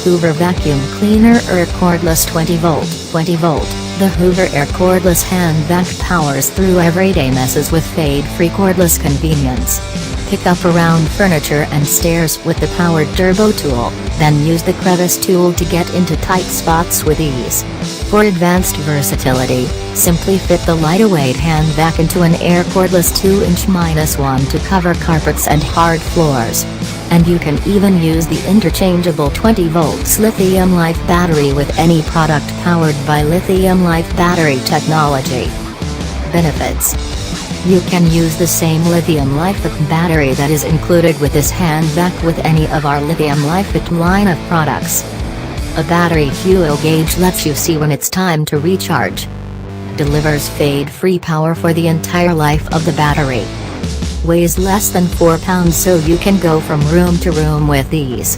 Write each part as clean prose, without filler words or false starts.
Hoover Vacuum Cleaner Air Cordless 20 volt. The Hoover Air Cordless Hand Vac powers through everyday messes with fade-free cordless convenience. Pick up around furniture and stairs with the powered turbo tool, then use the crevice tool to get into tight spots with ease. For advanced versatility, simply fit the lighter-weight Hand Vac into an Air Cordless 2-inch-1 to cover carpets and hard floors. And you can even use the interchangeable 20 volts LithiumLife battery with any product powered by LithiumLife Battery Technology. Benefits: you can use the same LithiumLife battery that is included with this Hand Vac with any of our LithiumLife line of products. A battery fuel gauge lets you see when it's time to recharge. Delivers fade-free power for the entire life of the battery. Weighs less than 4 pounds, so you can go from room to room with ease.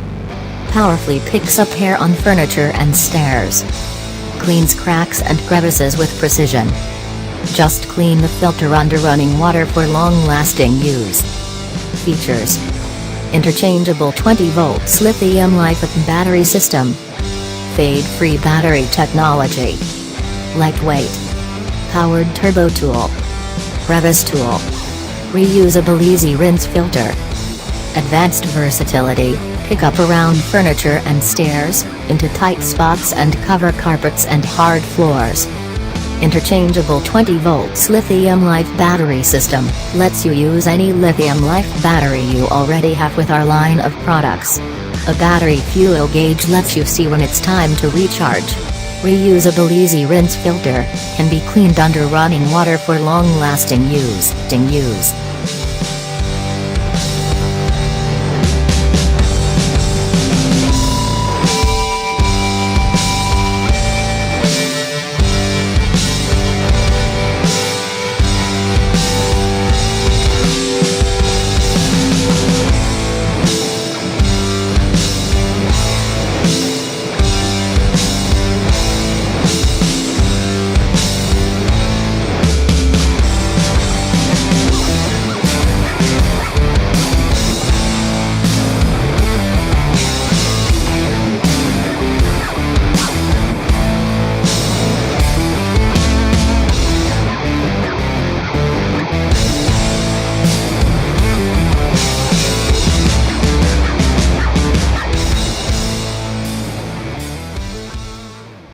Powerfully picks up hair on furniture and stairs. Cleans cracks and crevices with precision. Just clean the filter under running water for long-lasting use. Features: interchangeable 20 volts LithiumLife battery system. Fade-free battery technology. Lightweight. Powered turbo tool. Crevice tool. Reusable easy rinse filter. Advanced versatility, pick up around furniture and stairs, into tight spots and cover carpets and hard floors. Interchangeable 20 volts LithiumLife battery system, lets you use any LithiumLife battery you already have with our line of products. A battery fuel gauge lets you see when it's time to recharge. Reusable easy rinse filter, can be cleaned under running water for long-lasting use.